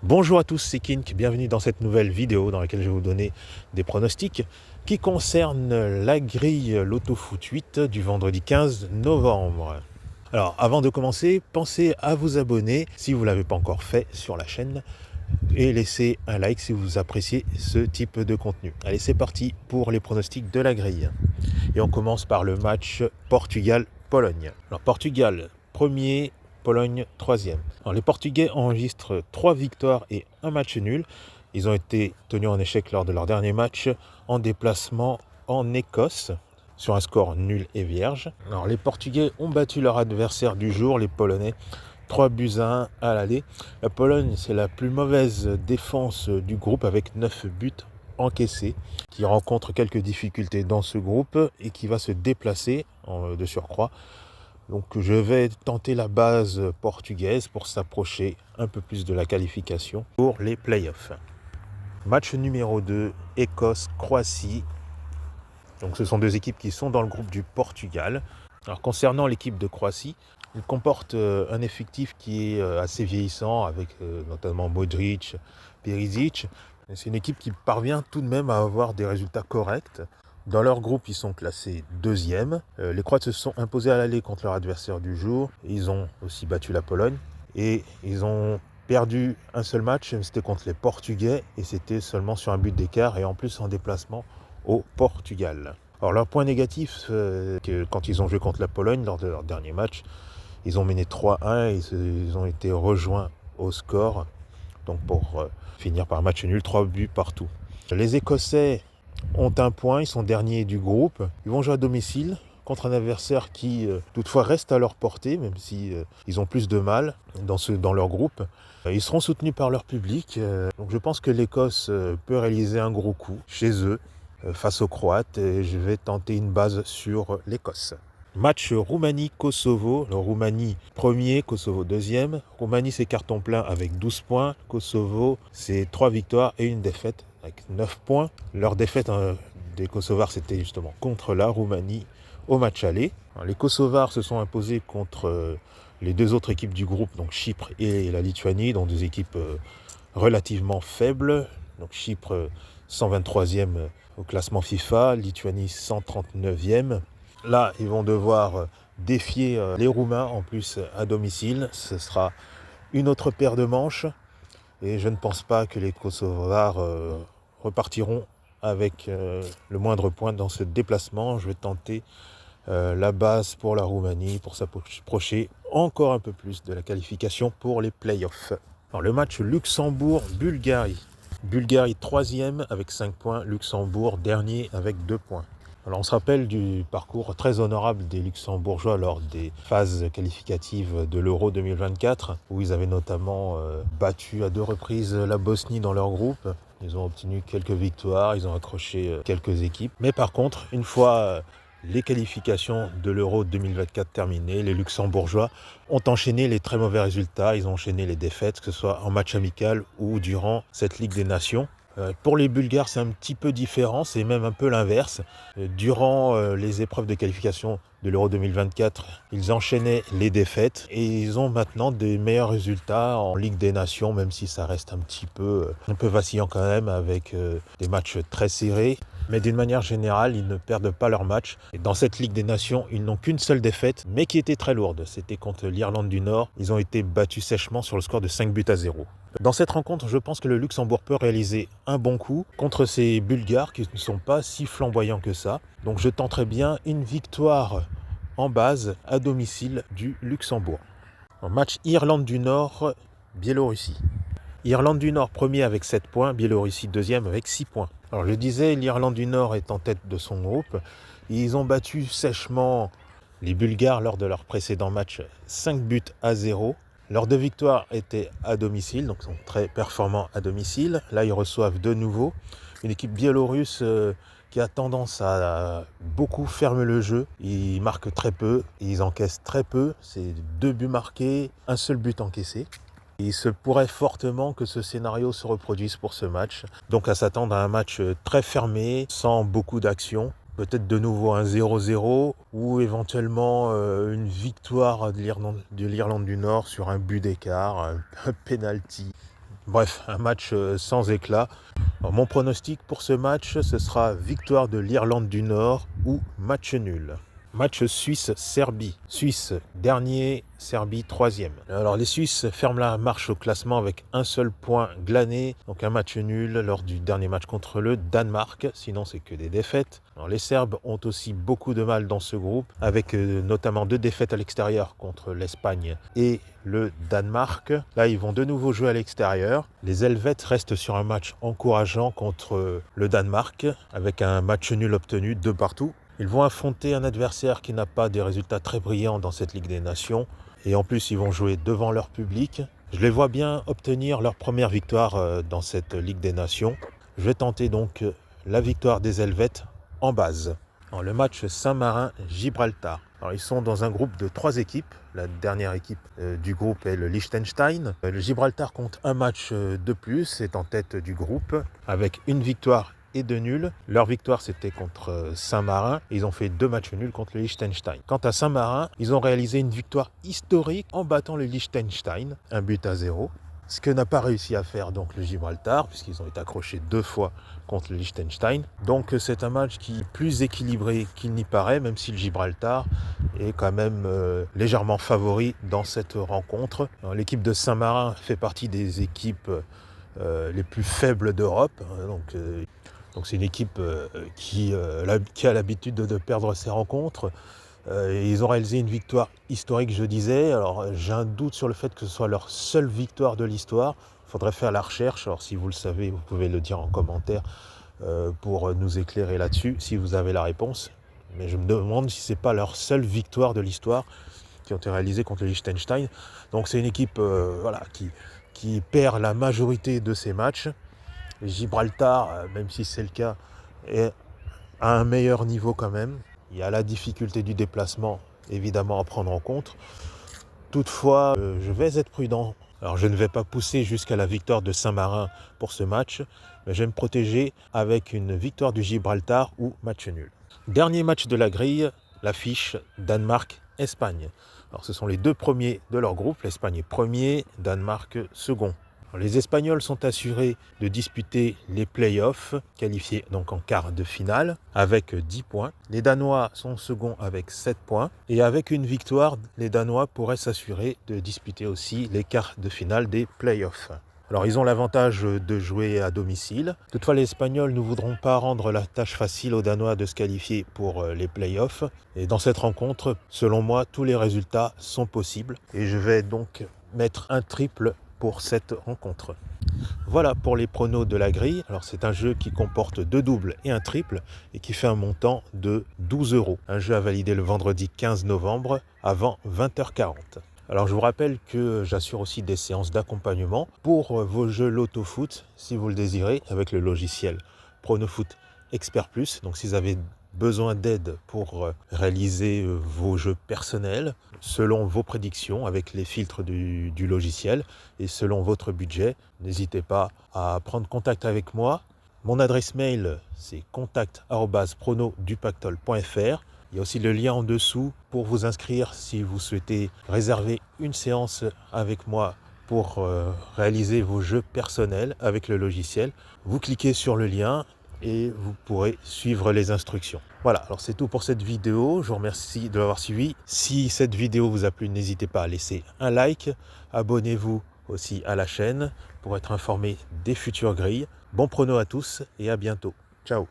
Bonjour à tous, c'est Kink, bienvenue dans cette nouvelle vidéo dans laquelle je vais vous donner des pronostics qui concernent la grille Loto Foot 8 du vendredi 15 novembre. Alors avant de commencer, pensez à vous abonner si vous ne l'avez pas encore fait sur la chaîne et laissez un like si vous appréciez ce type de contenu. Allez, c'est parti pour les pronostics de la grille. Et on commence par le match Portugal-Pologne. Alors Portugal, premier, Pologne, troisième. Alors, les Portugais enregistrent 3 victoires et un match nul. Ils ont été tenus en échec lors de leur dernier match en déplacement en Écosse sur un score nul et vierge. Alors, les Portugais ont battu leur adversaire du jour, les Polonais, 3 buts à 1 à l'aller. La Pologne, c'est la plus mauvaise défense du groupe avec 9 buts encaissés, qui rencontre quelques difficultés dans ce groupe et qui va se déplacer de surcroît. Donc je vais tenter la base portugaise pour s'approcher un peu plus de la qualification pour les playoffs. Match numéro 2, Écosse-Croatie. Donc ce sont deux équipes qui sont dans le groupe du Portugal. Alors concernant l'équipe de Croatie, il comporte un effectif qui est assez vieillissant avec notamment Modric, Perisic. C'est une équipe qui parvient tout de même à avoir des résultats corrects. Dans leur groupe, ils sont classés deuxième. Les Croates se sont imposés à l'aller contre leur adversaire du jour. Ils ont aussi battu la Pologne. Et ils ont perdu un seul match, c'était contre les Portugais. Et c'était seulement sur un but d'écart et en plus en déplacement au Portugal. Alors leur point négatif, que quand ils ont joué contre la Pologne lors de leur dernier match, ils ont mené 3-1 et ils ont été rejoints au score. Donc pour finir par un match nul, 3 buts partout. Les Écossais ont un point, ils sont derniers du groupe. Ils vont jouer à domicile contre un adversaire qui toutefois reste à leur portée, même si ils ont plus de mal dans leur groupe. Ils seront soutenus par leur public. Donc je pense que l'Écosse peut réaliser un gros coup chez eux face aux Croates. Et je vais tenter une base sur l'Écosse. Match Roumanie-Kosovo. Le Roumanie premier, Kosovo deuxième. Roumanie c'est carton plein avec 12 points. Kosovo c'est 3 victoires et une défaite avec 9 points. Leur défaite des Kosovars c'était justement contre la Roumanie au match aller. Alors, les Kosovars se sont imposés contre les deux autres équipes du groupe, donc Chypre et la Lituanie, donc des équipes relativement faibles. Donc Chypre 123e au classement FIFA, Lituanie 139e. Là, ils vont devoir défier les Roumains en plus à domicile. Ce sera une autre paire de manches. Et je ne pense pas que les Kosovars repartiront avec le moindre point dans ce déplacement. Je vais tenter la base pour la Roumanie pour s'approcher encore un peu plus de la qualification pour les playoffs. Alors, le match Luxembourg-Bulgarie. Bulgarie 3e avec 5 points, Luxembourg dernier avec 2 points. Alors on se rappelle du parcours très honorable des Luxembourgeois lors des phases qualificatives de l'Euro 2024, où ils avaient notamment battu à 2 reprises la Bosnie dans leur groupe. Ils ont obtenu quelques victoires, ils ont accroché quelques équipes. Mais par contre, une fois les qualifications de l'Euro 2024 terminées, les Luxembourgeois ont enchaîné les très mauvais résultats, ils ont enchaîné les défaites, que ce soit en match amical ou durant cette Ligue des Nations. Pour les Bulgares, c'est un petit peu différent, c'est même un peu l'inverse. Durant les épreuves de qualification de l'Euro 2024, ils enchaînaient les défaites et ils ont maintenant des meilleurs résultats en Ligue des Nations, même si ça reste un peu vacillant quand même avec des matchs très serrés. Mais d'une manière générale, ils ne perdent pas leur match. Et dans cette Ligue des Nations, ils n'ont qu'une seule défaite, mais qui était très lourde. C'était contre l'Irlande du Nord. Ils ont été battus sèchement sur le score de 5-0. Dans cette rencontre, je pense que le Luxembourg peut réaliser un bon coup contre ces Bulgares qui ne sont pas si flamboyants que ça. Donc je tenterai bien une victoire en base à domicile du Luxembourg. En match Irlande du Nord, Biélorussie. Irlande du Nord premier avec 7 points, Biélorussie deuxième avec 6 points. Alors je disais, l'Irlande du Nord est en tête de son groupe. Ils ont battu sèchement les Bulgares lors de leur précédent match 5-0. Leurs 2 victoires étaient à domicile, donc sont très performants à domicile. Là, ils reçoivent de nouveau une équipe biélorusse qui a tendance à beaucoup fermer le jeu. Ils marquent très peu, ils encaissent très peu. C'est 2 buts marqués, un seul but encaissé. Il se pourrait fortement que ce scénario se reproduise pour ce match. Donc à s'attendre à un match très fermé, sans beaucoup d'action. Peut-être de nouveau un 0-0 ou éventuellement une victoire de l'Irlande du Nord sur un but d'écart, un penalty. Bref, un match sans éclat. Alors, mon pronostic pour ce match, ce sera victoire de l'Irlande du Nord ou match nul. Match Suisse-Serbie. Suisse dernier, Serbie troisième. Alors les Suisses ferment la marche au classement avec un seul point glané, donc un match nul lors du dernier match contre le Danemark, sinon c'est que des défaites. Alors les Serbes ont aussi beaucoup de mal dans ce groupe, avec notamment 2 défaites à l'extérieur contre l'Espagne et le Danemark. Là ils vont de nouveau jouer à l'extérieur. Les Helvètes restent sur un match encourageant contre le Danemark, avec un match nul obtenu 2 partout. Ils vont affronter un adversaire qui n'a pas des résultats très brillants dans cette Ligue des Nations. Et en plus, ils vont jouer devant leur public. Je les vois bien obtenir leur première victoire dans cette Ligue des Nations. Je vais tenter donc la victoire des Helvètes en base. Alors, le match Saint-Marin-Gibraltar. Alors, ils sont dans un groupe de 3 équipes. La dernière équipe du groupe est le Liechtenstein. Le Gibraltar compte un match de plus, est en tête du groupe avec une victoire et 2 nuls. Leur victoire, c'était contre Saint-Marin. Ils ont fait 2 matchs nuls contre le Liechtenstein. Quant à Saint-Marin, ils ont réalisé une victoire historique en battant le Liechtenstein, 1-0. Ce que n'a pas réussi à faire donc le Gibraltar, puisqu'ils ont été accrochés 2 fois contre le Liechtenstein. Donc c'est un match qui est plus équilibré qu'il n'y paraît, même si le Gibraltar est quand même légèrement favori dans cette rencontre. Alors, l'équipe de Saint-Marin fait partie des équipes les plus faibles d'Europe. Donc c'est une équipe qui a l'habitude de perdre ses rencontres. Ils ont réalisé une victoire historique, je disais. Alors j'ai un doute sur le fait que ce soit leur seule victoire de l'histoire. Il faudrait faire la recherche. Alors si vous le savez, vous pouvez le dire en commentaire pour nous éclairer là-dessus, si vous avez la réponse. Mais je me demande si ce n'est pas leur seule victoire de l'histoire qui ont été réalisées contre le Liechtenstein. Donc c'est une équipe qui perd la majorité de ses matchs. Gibraltar, même si c'est le cas, est à un meilleur niveau quand même. Il y a la difficulté du déplacement, évidemment, à prendre en compte. Toutefois, je vais être prudent. Alors, je ne vais pas pousser jusqu'à la victoire de Saint-Marin pour ce match, mais je vais me protéger avec une victoire du Gibraltar ou match nul. Dernier match de la grille, l'affiche Danemark-Espagne. Alors, ce sont les 2 premiers de leur groupe. L'Espagne est premier, Danemark second. Les Espagnols sont assurés de disputer les playoffs, qualifiés donc en quart de finale, avec 10 points. Les Danois sont seconds avec 7 points. Et avec une victoire, les Danois pourraient s'assurer de disputer aussi les quarts de finale des playoffs. Alors ils ont l'avantage de jouer à domicile. Toutefois les Espagnols ne voudront pas rendre la tâche facile aux Danois de se qualifier pour les playoffs. Et dans cette rencontre, selon moi, tous les résultats sont possibles. Et je vais donc mettre un triple pour cette rencontre. Voilà pour les pronos de la grille. Alors c'est un jeu qui comporte 2 doubles et un triple et qui fait un montant de 12 €. Un jeu à valider le vendredi 15 novembre avant 20h40. Alors je vous rappelle que j'assure aussi des séances d'accompagnement pour vos jeux Loto-Foot si vous le désirez avec le logiciel Pronofoot Expert Plus. Donc si vous avez besoin d'aide pour réaliser vos jeux personnels selon vos prédictions avec les filtres du logiciel et selon votre budget, n'hésitez pas à prendre contact avec moi. Mon adresse mail c'est contact@pronodupactole.fr. Il y a aussi le lien en dessous pour vous inscrire si vous souhaitez réserver une séance avec moi pour réaliser vos jeux personnels avec le logiciel. Vous cliquez sur le lien et vous pourrez suivre les instructions. Voilà, alors c'est tout pour cette vidéo. Je vous remercie de l'avoir suivi. Si cette vidéo vous a plu, n'hésitez pas à laisser un like. Abonnez-vous aussi à la chaîne pour être informé des futures grilles. Bon prono à tous et à bientôt. Ciao.